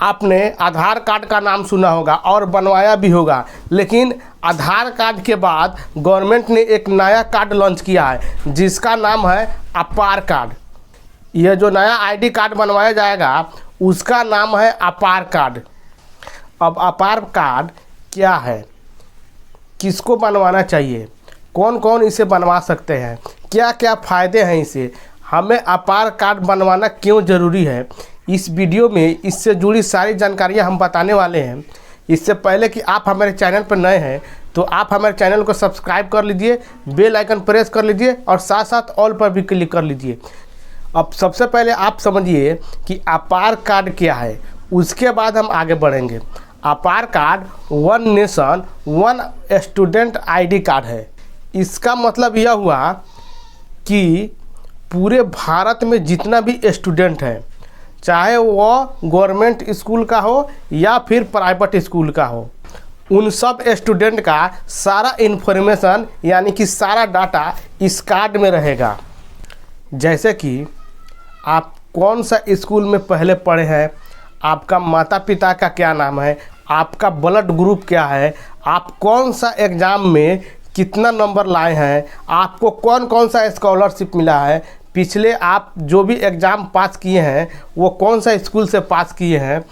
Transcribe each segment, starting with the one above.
आपने आधार कार्ड का नाम सुना होगा और बनवाया भी होगा, लेकिन आधार कार्ड के बाद गवर्नमेंट ने एक नया कार्ड लॉन्च किया है जिसका नाम है अपार कार्ड। यह जो नया आईडी कार्ड बनवाया जाएगा उसका नाम है अपार कार्ड। अब अपार कार्ड क्या है, किसको बनवाना चाहिए, कौन कौन इसे बनवा सकते हैं, क्या क्या फ़ायदे हैं इसे, हमें अपार कार्ड बनवाना क्यों ज़रूरी है, इस वीडियो में इससे जुड़ी सारी जानकारियां हम बताने वाले हैं। इससे पहले कि आप हमारे चैनल पर नए हैं तो आप हमारे चैनल को सब्सक्राइब कर लीजिए, बेल आइकन प्रेस कर लीजिए और साथ साथ ऑल पर भी क्लिक कर लीजिए। अब सबसे पहले आप समझिए कि अपार कार्ड क्या है, उसके बाद हम आगे बढ़ेंगे। अपार card one nation one student ID card है। इसका मतलब यह हुआ कि पूरे भारत में जितना भी स्टूडेंट है, चाहे वो गवर्नमेंट स्कूल का हो या फिर प्राइवेट स्कूल का हो, उन सब स्टूडेंट का सारा इन्फॉर्मेशन यानी कि सारा डाटा इस कार्ड में रहेगा। जैसे कि आप कौन सा स्कूल में पहले पढ़े हैं, आपका माता पिता का क्या नाम है, आपका ब्लड ग्रुप क्या है, आप कौन सा एग्ज़ाम में कितना नंबर लाए हैं, आपको कौन कौन सा स्कॉलरशिप मिला है, पिछले आप जो भी एग्ज़ाम पास किए हैं वो कौन सा स्कूल से पास किए हैं,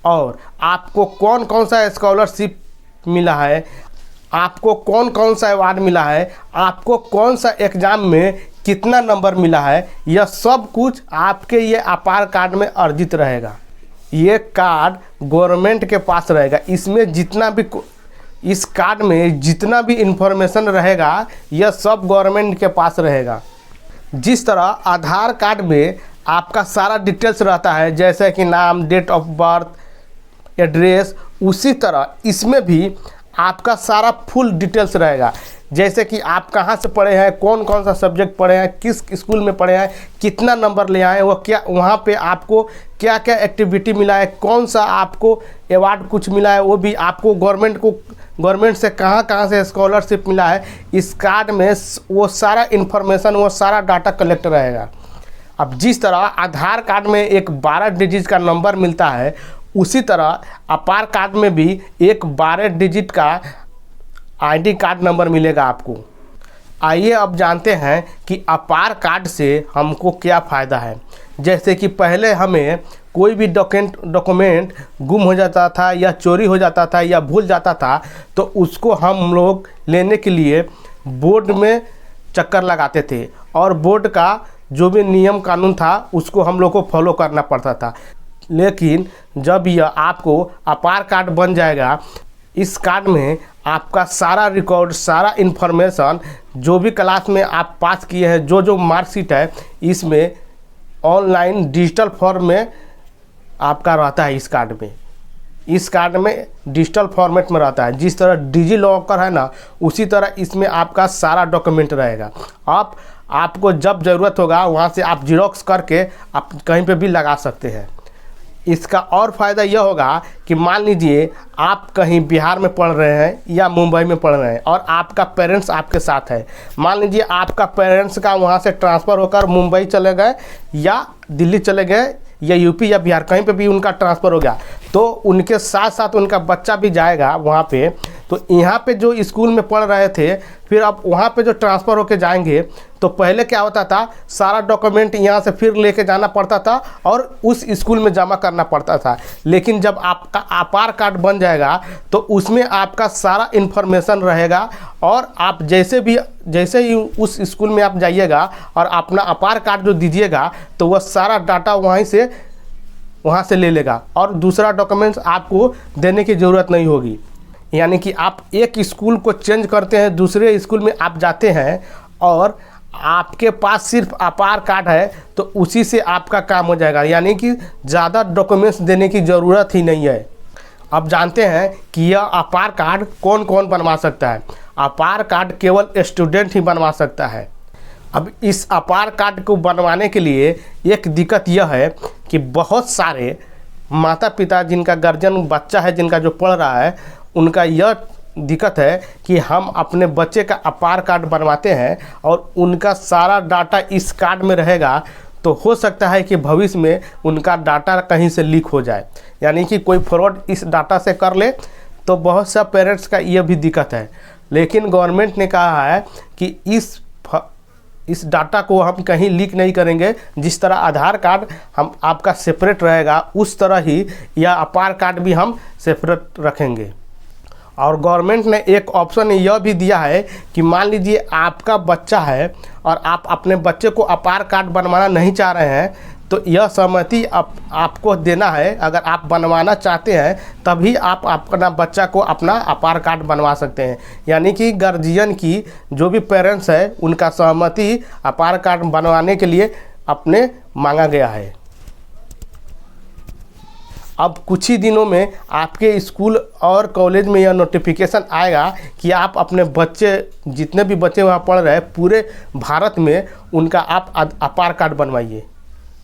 और आपको कौन कौन सा स्कॉलरशिप मिला है, आपको कौन कौन सा अवार्ड मिला है, आपको कौन सा एग्ज़ाम में कितना नंबर मिला है, यह सब कुछ आपके ये अपार कार्ड में अर्जित रहेगा। ये कार्ड गवर्नमेंट के पास रहेगा। इसमें जितना भी इस कार्ड में जितना भी इंफॉर्मेशन रहेगा यह सब गवर्नमेंट के पास रहेगा। जिस तरह आधार कार्ड में आपका सारा डिटेल्स रहता है, जैसे कि नाम, डेट ऑफ बर्थ, एड्रेस, उसी तरह इसमें भी आपका सारा फुल डिटेल्स रहेगा। जैसे कि आप कहाँ से पढ़े हैं, कौन कौन सा सब्जेक्ट पढ़े हैं, किस स्कूल में पढ़े हैं, कितना नंबर ले आए, वो क्या वहाँ पे आपको क्या क्या एक्टिविटी मिला है, कौन सा आपको अवार्ड कुछ मिला है, वो भी आपको गवर्नमेंट से कहाँ कहाँ से स्कॉलरशिप मिला है, इस कार्ड में वो सारा इन्फॉर्मेशन, वो सारा डाटा कलेक्ट रहेगा। अब जिस तरह आधार कार्ड में एक 12 डिजिट का नंबर मिलता है, उसी तरह अपार कार्ड में भी एक 12 डिजिट का आईडी कार्ड नंबर मिलेगा आपको। आइए अब जानते हैं कि अपार कार्ड से हमको क्या फ़ायदा है। जैसे कि पहले हमें कोई भी डॉक्यूमेंट गुम हो जाता था या चोरी हो जाता था या भूल जाता था, तो उसको हम लोग लेने के लिए बोर्ड में चक्कर लगाते थे और बोर्ड का जो भी नियम कानून था उसको हम लोग को फॉलो करना पड़ता था। लेकिन जब यह आपको अपार कार्ड बन जाएगा, इस कार्ड में आपका सारा रिकॉर्ड, सारा इन्फॉर्मेशन, जो भी क्लास में आप पास किए हैं, जो मार्कशीट है, इसमें ऑनलाइन डिजिटल फॉर्म में आपका रहता है। इस कार्ड में डिजिटल फॉर्मेट में रहता है। जिस तरह डिजी लॉकर है ना, उसी तरह इसमें आपका सारा डॉक्यूमेंट रहेगा। आपको जब ज़रूरत होगा वहाँ से आप जिरोक्स करके आप कहीं पे भी लगा सकते हैं। इसका और फ़ायदा यह होगा कि मान लीजिए आप कहीं बिहार में पढ़ रहे हैं या मुंबई में पढ़ रहे हैं और आपका पेरेंट्स आपके साथ है। मान लीजिए आपका पेरेंट्स का वहाँ से ट्रांसफ़र होकर मुंबई चले गए या दिल्ली चले गए या यूपी या बिहार, कहीं पे भी उनका ट्रांसफ़र हो गया, तो उनके साथ साथ उनका बच्चा भी जाएगा वहाँ पे। तो यहाँ पे जो स्कूल में पढ़ रहे थे, फिर अब वहाँ पे जो ट्रांसफ़र होके जाएंगे, तो पहले क्या होता था, सारा डॉक्यूमेंट यहाँ से फिर लेके जाना पड़ता था और उस स्कूल में जमा करना पड़ता था। लेकिन जब आपका अपार कार्ड बन जाएगा तो उसमें आपका सारा इन्फॉर्मेशन रहेगा और आप जैसे ही उस स्कूल में आप जाइएगा और अपना अपार कार्ड जो दीजिएगा, तो वह सारा डाटा वहाँ से ले लेगा और दूसरा डॉक्यूमेंट्स आपको देने की ज़रूरत नहीं होगी। यानी कि आप एक स्कूल को चेंज करते हैं, दूसरे स्कूल में आप जाते हैं और आपके पास सिर्फ अपार कार्ड है, तो उसी से आपका काम हो जाएगा। यानी कि ज़्यादा डॉक्यूमेंट्स देने की ज़रूरत ही नहीं है। अब जानते हैं कि यह अपार कार्ड कौन कौन बनवा सकता है। अपार कार्ड केवल स्टूडेंट ही बनवा सकता है। अब इस अपार कार्ड को बनवाने के लिए एक दिक्कत यह है कि बहुत सारे माता पिता जिनका गार्जियन बच्चा है, जिनका जो पढ़ रहा है, उनका यह दिक्कत है कि हम अपने बच्चे का अपार कार्ड बनवाते हैं और उनका सारा डाटा इस कार्ड में रहेगा, तो हो सकता है कि भविष्य में उनका डाटा कहीं से लीक हो जाए, यानी कि कोई फ्रॉड इस डाटा से कर ले, तो बहुत सा पेरेंट्स का ये भी दिक्कत है। लेकिन गवर्नमेंट ने कहा है कि इस डाटा को हम कहीं लीक नहीं करेंगे। जिस तरह आधार कार्ड हम आपका सेपरेट रहेगा, उस तरह ही यह अपार कार्ड भी हम सेपरेट रखेंगे। और गवर्नमेंट ने एक ऑप्शन यह भी दिया है कि मान लीजिए आपका बच्चा है और आप अपने बच्चे को अपार कार्ड बनवाना नहीं चाह रहे हैं, तो यह सहमति आपको देना है। अगर आप बनवाना चाहते हैं तभी आप अपना बच्चा को अपना अपार कार्ड बनवा सकते हैं, यानी कि गार्जियन की जो भी पेरेंट्स है उनका सहमति अपार कार्ड बनवाने के लिए अपने मांगा गया है। अब कुछ ही दिनों में आपके स्कूल और कॉलेज में यह नोटिफिकेशन आएगा कि आप अपने बच्चे, जितने भी बच्चे वहाँ पढ़ रहे हैं पूरे भारत में, उनका आप अपार कार्ड बनवाइए।